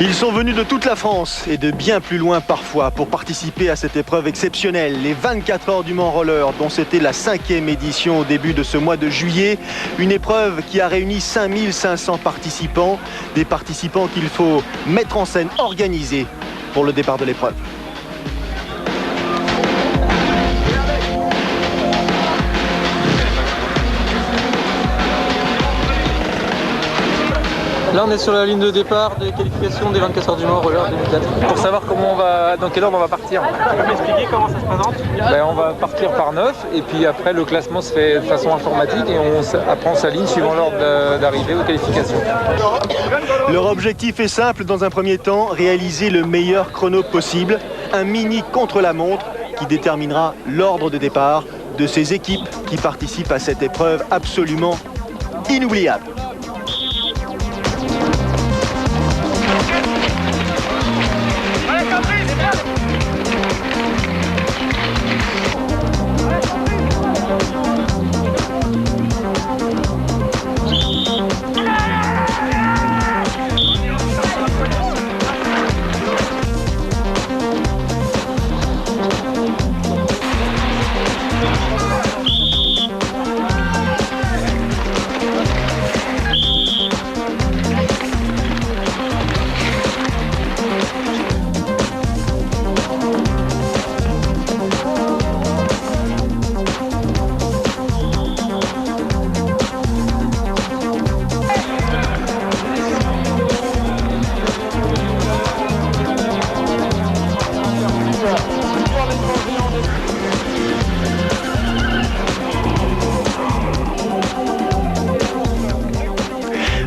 Ils sont venus de toute la France et de bien plus loin parfois pour participer à cette épreuve exceptionnelle, les 24 heures du Mans Roller, dont c'était la 5e édition au début de ce mois de juillet. Une épreuve qui a réuni 5500 participants, des participants qu'il faut mettre en scène, organiser pour le départ de l'épreuve. Là on est sur la ligne de départ des qualifications des 24 heures du Mans Roller 2004. Pour savoir dans quel ordre on va partir. Tu peux m'expliquer comment ça se présente? On va partir par 9 et puis après le classement se fait de façon informatique et après on s'aligne suivant l'ordre d'arrivée aux qualifications. Leur objectif est simple dans un premier temps, réaliser le meilleur chrono possible. Un mini contre-la-montre qui déterminera l'ordre de départ de ces équipes qui participent à cette épreuve absolument inoubliable.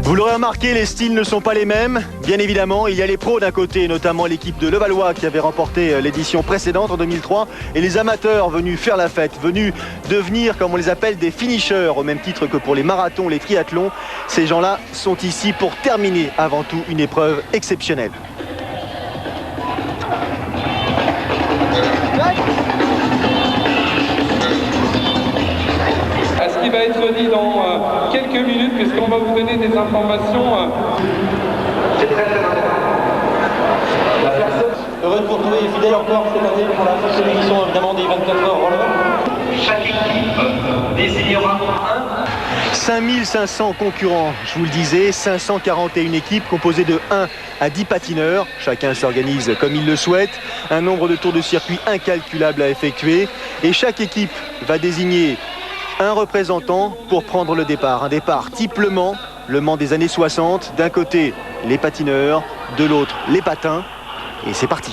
Vous l'aurez remarqué, les styles ne sont pas les mêmes. Bien évidemment, il y a les pros d'un côté, notamment l'équipe de Levallois qui avait remporté l'édition précédente en 2003, et les amateurs venus faire la fête, venus devenir, comme on les appelle, des finishers, au même titre que pour les marathons, les triathlons. Ces gens-là sont ici pour terminer avant tout une épreuve exceptionnelle. Ce qui va être dit dans quelques minutes, puisqu'on va vous donner des informations. C'est très important. Heureux de vous retrouver fidèles encore cette année pour la prochaine édition évidemment des 24 heures roller. Chaque équipe désignera 5500 concurrents, je vous le disais, 541 équipes composées de 1 à 10 patineurs. Chacun s'organise comme il le souhaite. Un nombre de tours de circuit incalculable à effectuer. Et chaque équipe va désigner un représentant pour prendre le départ. Un départ type Le Mans, le Mans des années 60. D'un côté, les patineurs, de l'autre, les patins. Et c'est parti.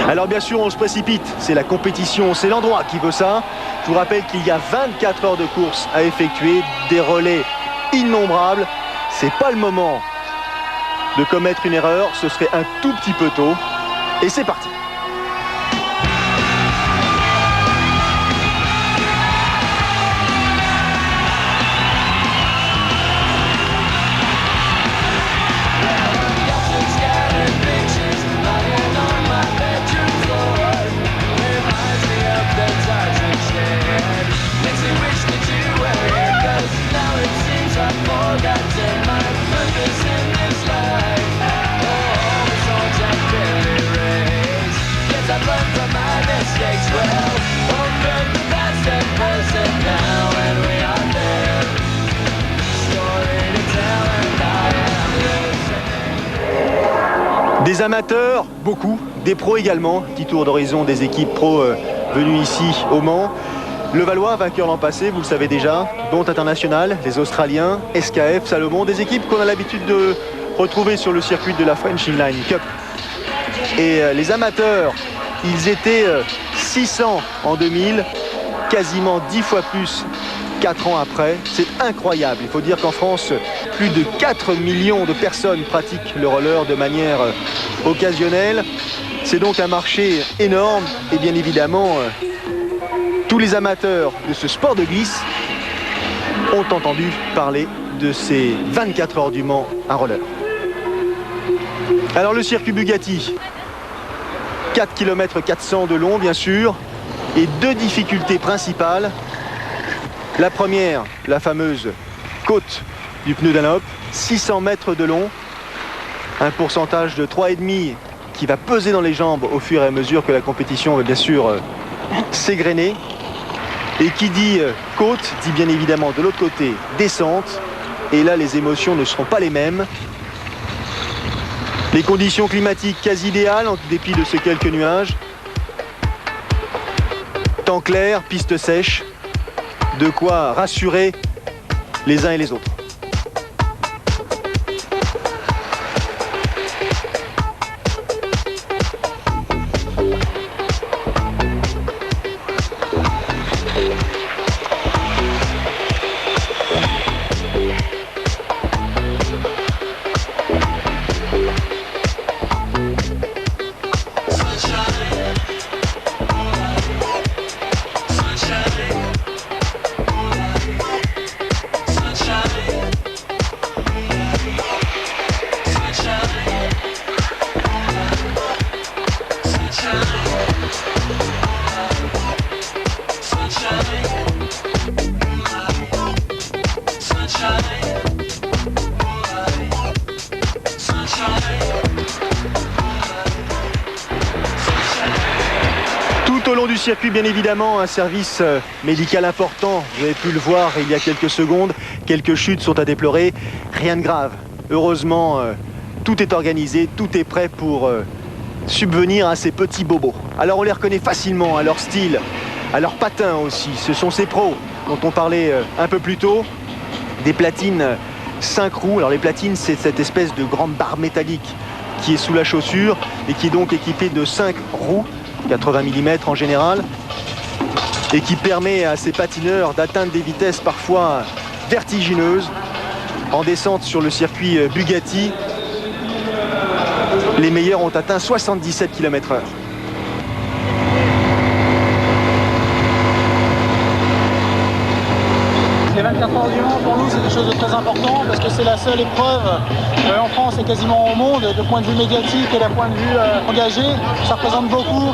Alors bien sûr, on se précipite. C'est la compétition, c'est l'endroit qui veut ça. Je vous rappelle qu'il y a 24 heures de course à effectuer, des relais innombrables. C'est pas le moment de commettre une erreur. Ce serait un tout petit peu tôt. Et c'est parti. Des amateurs, beaucoup, des pros également, petit tour d'horizon des équipes pros venues ici au Mans. Levallois, vainqueur l'an passé, vous le savez déjà, Bont International, les Australiens, SKF, Salomon, des équipes qu'on a l'habitude de retrouver sur le circuit de la French Inline Cup. Et les amateurs, ils étaient 600 en 2000, quasiment 10 fois plus 4 ans après. C'est incroyable. Il faut dire qu'en France, plus de 4 millions de personnes pratiquent le roller de manière occasionnel. C'est donc un marché énorme et bien évidemment, tous les amateurs de ce sport de glisse ont entendu parler de ces 24 heures du Mans à roller. Alors le circuit Bugatti, 4 km 400 de long bien sûr, et deux difficultés principales. La première, la fameuse côte du pneu Dunlop, 600 mètres de long, un pourcentage de 3,5 qui va peser dans les jambes au fur et à mesure que la compétition va bien sûr s'égrener. Et qui dit côte, dit bien évidemment de l'autre côté descente. Et là, les émotions ne seront pas les mêmes. Les conditions climatiques quasi idéales, en dépit de ces quelques nuages. Temps clair, piste sèche. De quoi rassurer les uns et les autres. Tout au long du circuit, bien évidemment, un service médical important. Vous avez pu le voir il y a quelques secondes. Quelques chutes sont à déplorer. Rien de grave. Heureusement, tout est organisé, tout est prêt pour subvenir à ces petits bobos. Alors on les reconnaît facilement à leur style, à leurs patins aussi. Ce sont ces pros dont on parlait un peu plus tôt. Des platines 5 roues. Alors les platines, c'est cette espèce de grande barre métallique qui est sous la chaussure et qui est donc équipée de 5 roues, 80 mm en général, et qui permet à ces patineurs d'atteindre des vitesses parfois vertigineuses. En descente sur le circuit Bugatti, les meilleurs ont atteint 77 km/h. Les 24 heures du Mans, pour nous, c'est quelque chose de très important parce que c'est la seule épreuve en France et quasiment au monde, de point de vue médiatique et d'un point de vue engagé. Ça représente beaucoup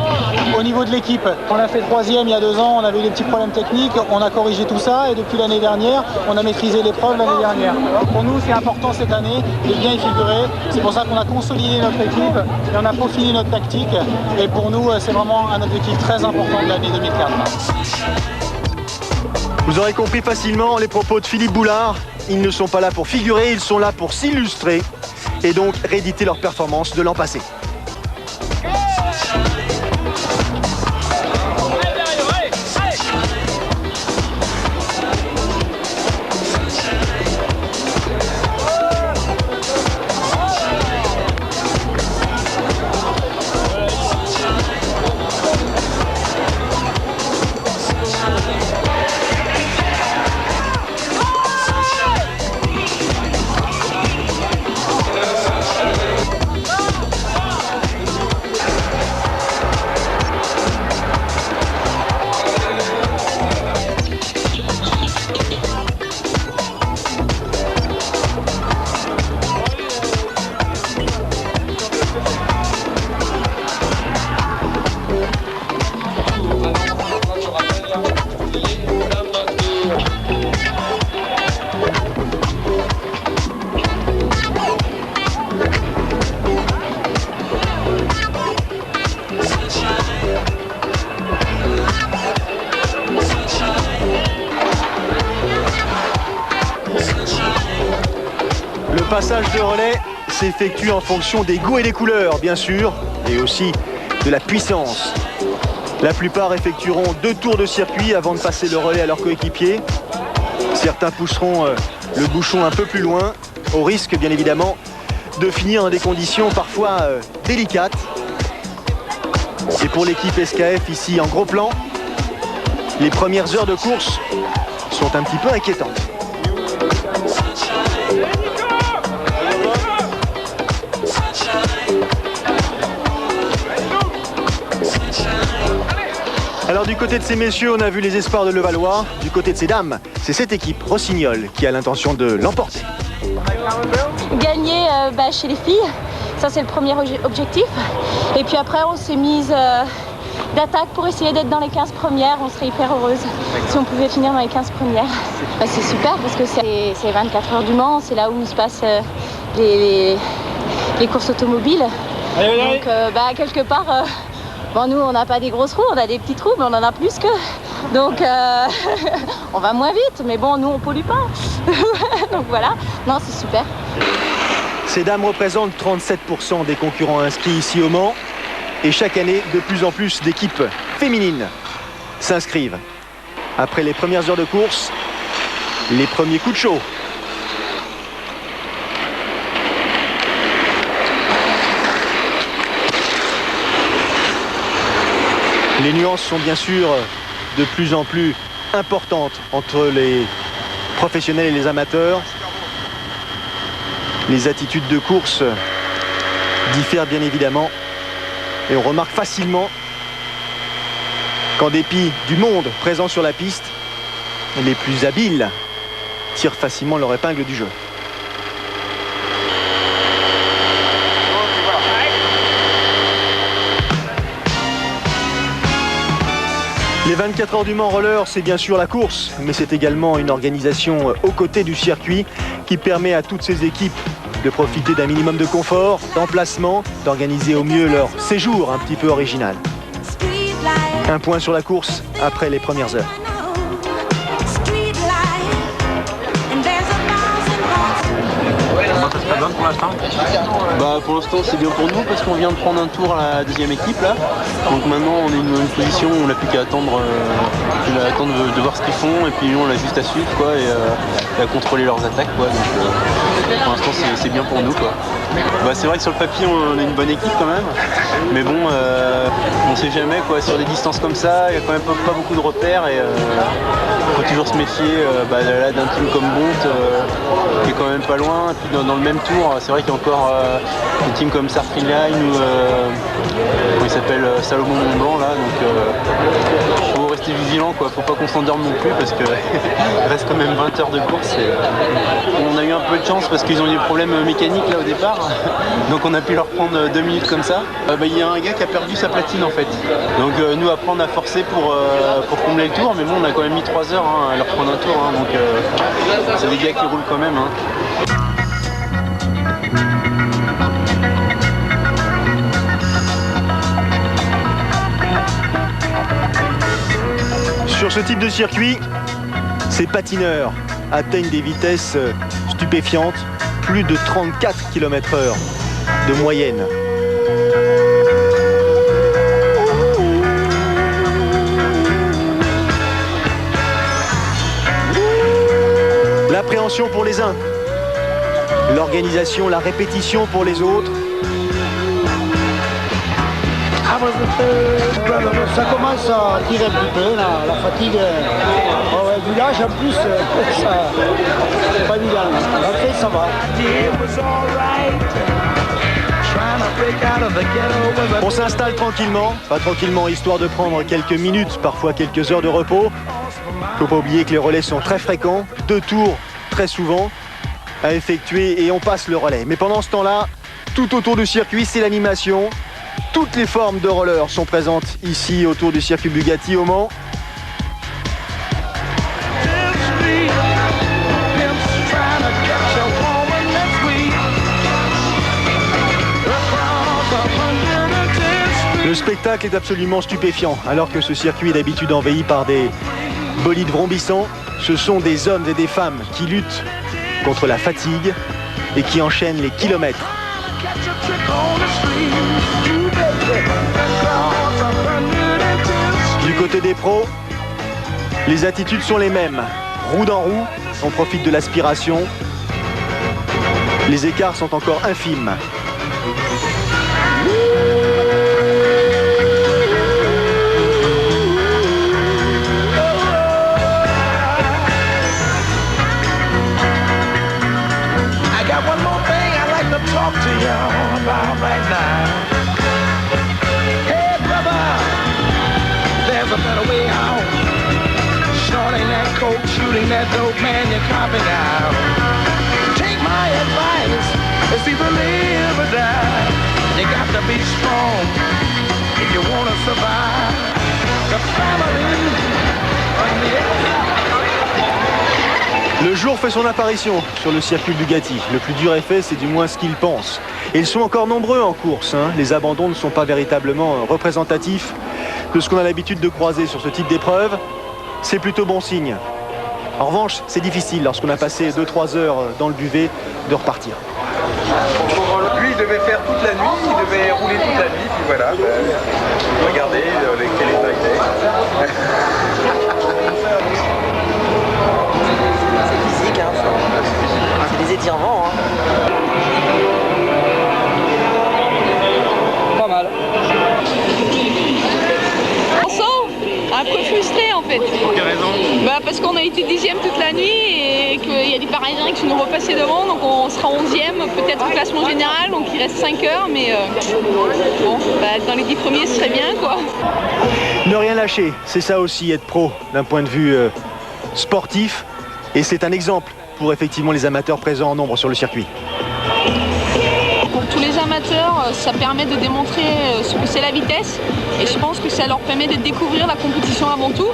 au niveau de l'équipe. On a fait 3e il y a 2 ans, on avait eu des petits problèmes techniques, on a corrigé tout ça et depuis l'année dernière, on a maîtrisé l'épreuve l'année dernière. Pour nous, c'est important cette année de bien y figurer. C'est pour ça qu'on a consolidé notre équipe et on a peaufiné notre tactique. Et pour nous, c'est vraiment un objectif très important de l'année 2004. Vous aurez compris facilement les propos de Philippe Boulard. Ils ne sont pas là pour figurer, ils sont là pour s'illustrer et donc rééditer leur performance de l'an passé. Le passage de relais s'effectue en fonction des goûts et des couleurs, bien sûr, et aussi de la puissance. La plupart effectueront 2 tours de circuit avant de passer le relais à leur coéquipier. Certains pousseront le bouchon un peu plus loin, au risque, bien évidemment, de finir dans des conditions parfois délicates. Et pour l'équipe SKF, ici en gros plan, les premières heures de course sont un petit peu inquiétantes. Alors du côté de ces messieurs, on a vu les espoirs de Levallois. Du côté de ces dames, c'est cette équipe, Rossignol, qui a l'intention de l'emporter. Gagner chez les filles, ça c'est le premier objectif. Et puis après, on s'est mise d'attaque pour essayer d'être dans les 15 premières. On serait hyper heureuse si on pouvait finir dans les 15 premières. C'est super parce que c'est 24 heures du Mans, c'est là où se passent les courses automobiles. Donc quelque part, nous on n'a pas des grosses roues, on a des petits trous, mais on en a plus que. Donc on va moins vite, mais bon, nous on pollue pas. Donc voilà, non c'est super. Ces dames représentent 37% des concurrents inscrits ici au Mans. Et chaque année, de plus en plus d'équipes féminines s'inscrivent. Après les premières heures de course, les premiers coups de chaud. Les nuances sont bien sûr de plus en plus importantes entre les professionnels et les amateurs. Les attitudes de course diffèrent bien évidemment. Et on remarque facilement qu'en dépit du monde présent sur la piste, les plus habiles tirent facilement leur épingle du jeu. Les 24 heures du Mans Roller, c'est bien sûr la course, mais c'est également une organisation aux côtés du circuit qui permet à toutes ces équipes de profiter d'un minimum de confort, d'emplacement, d'organiser au mieux leur séjour un petit peu original. Un point sur la course après les premières heures. Comment ça se donne pour l'instant? Pour l'instant c'est bien pour nous parce qu'on vient de prendre un tour à la deuxième équipe là. Donc maintenant on est une position où on n'a plus qu'à attendre, de voir ce qu'ils font et puis nous on a juste à suivre quoi, et à contrôler leurs attaques quoi. Donc pour l'instant c'est bien pour nous quoi. C'est vrai que sur le papier on a une bonne équipe quand même, mais bon on sait jamais quoi, sur des distances comme ça il y a quand même pas beaucoup de repères et faut toujours se méfier là, d'un team comme Bonte qui est quand même pas loin, et puis dans le même tour c'est vrai qu'il y a encore des teams comme Sarfreeline ou comment il s'appelle, Salomon Mont Blanc là, donc faut rester vigilant quoi, faut pas qu'on s'endorme non plus parce que il reste quand même 20 heures de course et, on a eu un peu de chance parce qu'ils ont eu des problèmes mécaniques là au départ, donc on a pu leur prendre 2 minutes comme ça. Il y a un gars qui a perdu sa platine en fait, donc nous après on a forcé pour combler le tour, mais bon on a quand même mis 3 heures à leur prendre un tour, donc c'est des gars qui roulent quand même. Sur ce type de circuit, ces patineurs atteignent des vitesses stupéfiantes, plus de 34 km/h de moyenne. L'appréhension pour les uns, l'organisation, la répétition pour les autres. Ça commence à tirer un petit peu, là, la fatigue du village en plus, c'est pas évident. Après ça va. On s'installe tranquillement, pas tranquillement, histoire de prendre quelques minutes, parfois quelques heures de repos. Faut pas oublier que les relais sont très fréquents, 2 tours très souvent à effectuer et on passe le relais. Mais pendant ce temps-là, tout autour du circuit, c'est l'animation. Toutes les formes de rollers sont présentes ici autour du circuit Bugatti au Mans. Le spectacle est absolument stupéfiant. Alors que ce circuit est d'habitude envahi par des bolides vrombissants, ce sont des hommes et des femmes qui luttent contre la fatigue et qui enchaînent les kilomètres. Du côté des pros, les attitudes sont les mêmes. Roue dans roue, on profite de l'aspiration. Les écarts sont encore infimes. Talk to you about right now. Hey brother, there's a better way that dope man you're copping out. Take my advice, it's either live or die. You got to be strong if you want to survive. The family on the Le jour fait son apparition sur le circuit Bugatti. Le plus dur effet, c'est du moins ce qu'ils pensent. Et ils sont encore nombreux en course. Les abandons ne sont pas véritablement représentatifs de ce qu'on a l'habitude de croiser sur ce type d'épreuve. C'est plutôt bon signe. En revanche, c'est difficile lorsqu'on a passé 2-3 heures dans le duvet de repartir. Lui, il devait faire toute la nuit, il devait rouler toute la nuit, puis voilà. Regardez quel état il est. C'est physique, c'est des étirements. Pas mal. On sent un peu frustré en fait. Pour quelle raison? Parce qu'on a été 10e toute la nuit et qu'il y a des Parisiens qui sont nous repassés devant, donc on sera 11e, peut-être au classement général, donc il reste 5 heures, mais bon, dans les 10 premiers ce serait bien quoi. Ne rien lâcher, c'est ça aussi être pro d'un point de vue sportif, et c'est un exemple pour effectivement les amateurs présents en nombre sur le circuit. Pour tous les amateurs, ça permet de démontrer ce que c'est la vitesse et je pense que ça leur permet de découvrir la compétition avant tout.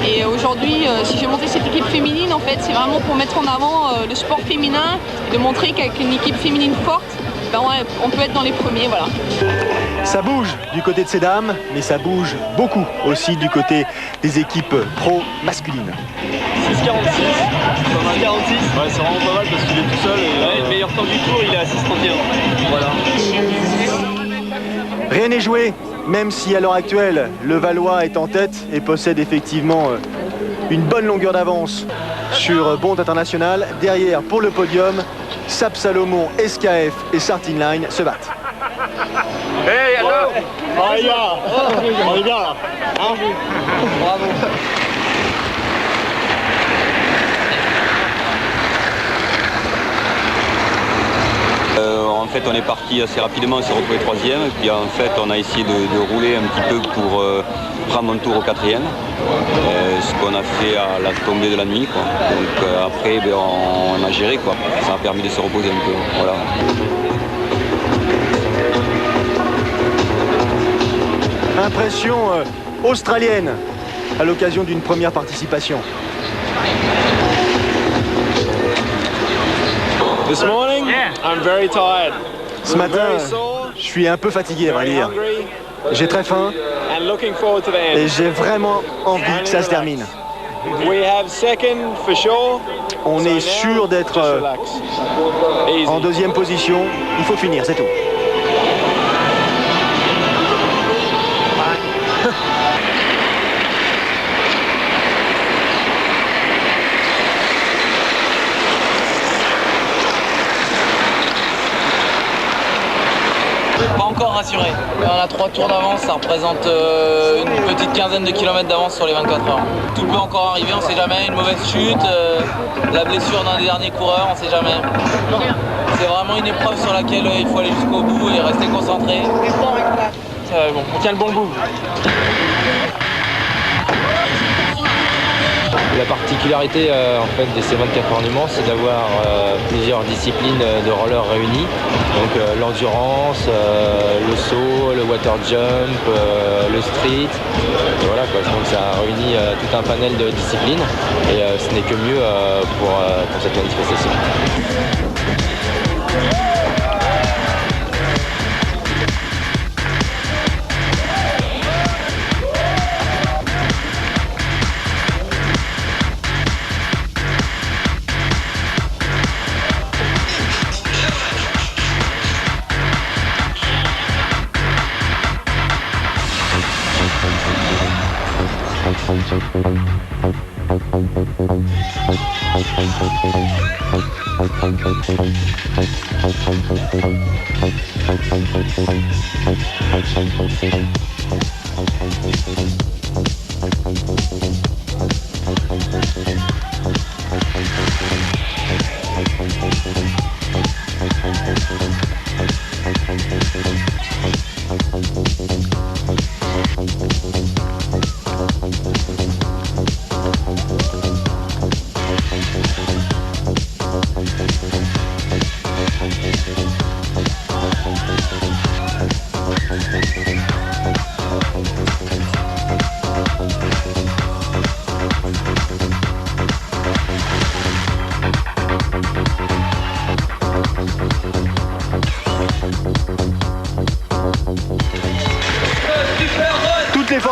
Et aujourd'hui, si j'ai monté cette équipe féminine, en fait, c'est vraiment pour mettre en avant le sport féminin et de montrer qu'avec une équipe féminine forte, on peut être dans les premiers, voilà. Ça bouge du côté de ces dames, mais ça bouge beaucoup aussi du côté des équipes pro masculines. 6,46. 6,46. Ouais, c'est vraiment pas mal parce qu'il est tout seul. Et le meilleur temps du tour, il est à 6,31. Voilà. Rien n'est joué, même si à l'heure actuelle, le Valois est en tête et possède effectivement une bonne longueur d'avance sur Bond International. Derrière, pour le podium, Sap Salomon, SKF et Sartin Line se battent. Hey, alors Oh les gars, on est bien là. Bravo. En fait, on est parti assez rapidement, on s'est retrouvé 3e, et puis en fait, on a essayé de rouler un petit peu pour prendre un tour au 4e, ce qu'on a fait à la tombée de la nuit, quoi. Donc après, on a géré, quoi. Ça a permis de se reposer un peu, voilà. Impression australienne à l'occasion d'une première participation. This morning, I'm very tired. Ce matin, je suis un peu fatigué, à vrai dire. J'ai très faim et j'ai vraiment envie que ça se termine. On est sûr d'être en deuxième position. Il faut finir, c'est tout. Pas encore rassuré. On a 3 tours d'avance, ça représente une petite quinzaine de kilomètres d'avance sur les 24 heures. Tout peut encore arriver, on sait jamais, une mauvaise chute, la blessure d'un des derniers coureurs, on sait jamais. C'est vraiment une épreuve sur laquelle il faut aller jusqu'au bout et rester concentré. Bon, on tient le bon bout. La particularité en fait, de ces 24 heures du Mans, c'est d'avoir plusieurs disciplines de roller réunies. Donc l'endurance, le saut, le water jump, le street. Et voilà, quoi. Donc ça réunit tout un panel de disciplines et ce n'est que mieux pour cette manifestation.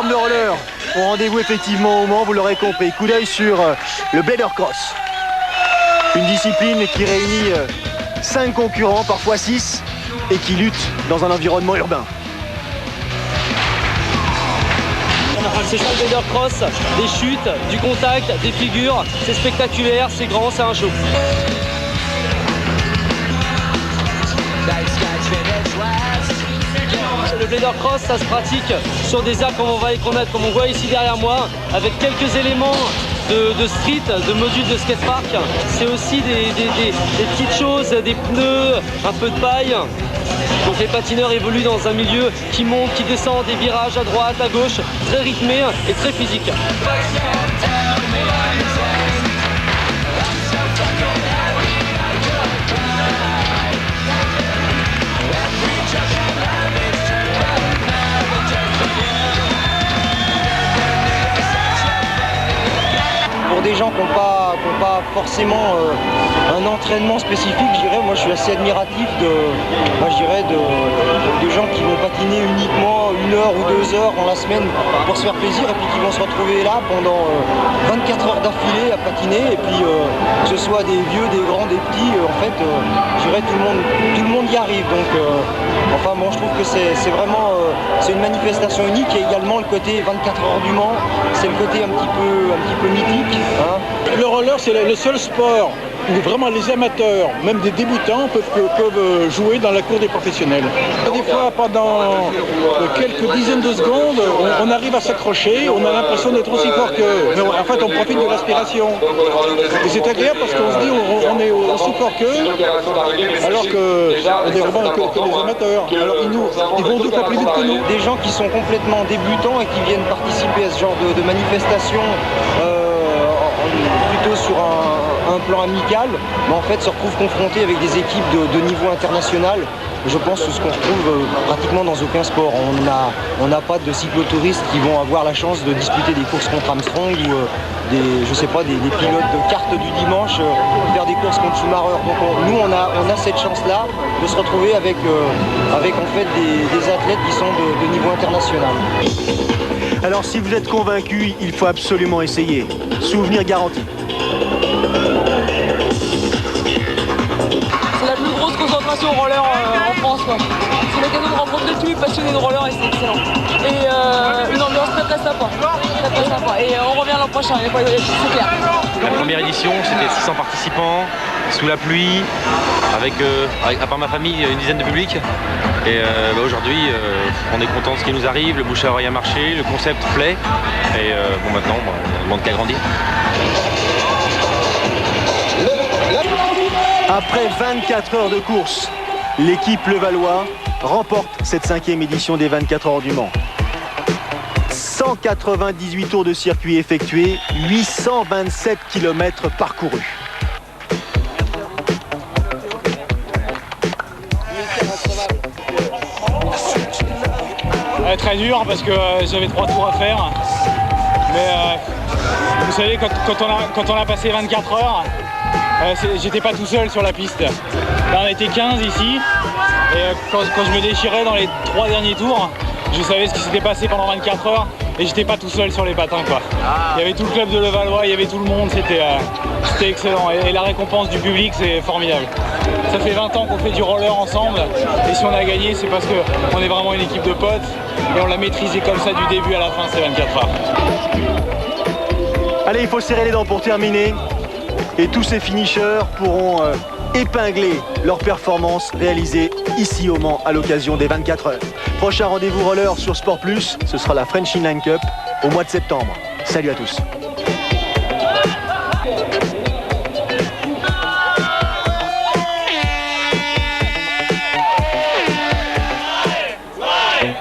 de roller ont rendez-vous effectivement au Mans, vous l'aurez compris. Coup d'œil sur le Blader Cross. Une discipline qui réunit 5 concurrents, parfois 6, et qui lutte dans un environnement urbain. C'est ça le Blader Cross, des chutes, du contact, des figures, c'est spectaculaire, c'est grand, c'est un show. Le Blader Cross, ça se pratique sur des arcs comme on voit ici derrière moi, avec quelques éléments de street, de modules de skatepark. C'est aussi des petites choses, des pneus, un peu de paille. Donc les patineurs évoluent dans un milieu qui monte, qui descend, des virages à droite, à gauche, très rythmé et très physique. Pour des gens qui n'ont pas forcément un entraînement spécifique, je dirais, moi je suis assez admiratif de gens qui vont patiner uniquement 1 heure ou 2 heures dans la semaine pour se faire plaisir et puis qui vont se retrouver là pendant 24 heures d'affilée à patiner et puis que ce soit des vieux, des grands, des petits, en fait je dirais tout le monde y arrive. Donc enfin bon, je trouve que c'est vraiment c'est une manifestation unique. Il y a également le côté 24 heures du Mans, c'est le côté un petit peu mythique. Hein. Le roller, c'est le seul sport où vraiment les amateurs, même des débutants, peuvent jouer dans la cour des professionnels. Des fois, pendant quelques dizaines de secondes, on arrive à s'accrocher, on a l'impression d'être aussi fort qu'eux. Mais en fait, on profite de l'aspiration. Et c'est agréable parce qu'on se dit on est aussi fort qu'eux, alors qu'on est vraiment que les amateurs. Alors ils vont 2 fois plus vite que nous. Des gens qui sont complètement débutants et qui viennent participer à ce genre de manifestation plutôt sur un plan amical, mais en fait se retrouvent confrontés avec des équipes de niveau international. Je pense que ce qu'on retrouve pratiquement dans aucun sport. On n'a pas de cyclotouristes qui vont avoir la chance de disputer des courses contre Armstrong ou des pilotes de kart du dimanche faire des courses contre Schumacher. Donc nous on a cette chance-là de se retrouver avec en fait des athlètes qui sont de niveau international. Alors si vous êtes convaincu, il faut absolument essayer. Souvenir garanti. C'est la plus grosse concentration roller en France. C'est l'occasion de rencontrer tous les passionnés de roller et c'est excellent. Et une ambiance très très sympa. Très sympa. Et on revient l'an prochain, c'est clair. La première édition, c'était 600 participants, sous la pluie, avec à part ma famille, une dizaine de publics. Et aujourd'hui, on est content de ce qui nous arrive, le bouche à oreille a marché, le concept plaît. Et maintenant, on ne demande qu'à grandir. Après 24 heures de course, l'équipe Levallois remporte cette 5e édition des 24 heures du Mans. 198 tours de circuit effectués, 827 km parcourus. Très dur parce que j'avais 3 tours à faire. Mais vous savez, quand on a passé 24 heures, j'étais pas tout seul sur la piste. Là, on était 15 ici. Et quand je me déchirais dans les 3 derniers tours, je savais ce qui s'était passé pendant 24 heures. Et j'étais pas tout seul sur les patins, quoi. Il y avait tout le club de Levallois, il y avait tout le monde, c'était excellent. Et la récompense du public, c'est formidable. Ça fait 20 ans qu'on fait du roller ensemble. Et si on a gagné, c'est parce qu'on est vraiment une équipe de potes. Et on l'a maîtrisé comme ça du début à la fin, ces 24 heures. Allez, il faut serrer les dents pour terminer. Et tous ces finishers pourront épingler leur performance réalisée ici au Mans à l'occasion des 24 heures. Prochain rendez-vous roller sur Sport Plus, ce sera la French Inline Cup au mois de septembre. Salut à tous. Hey!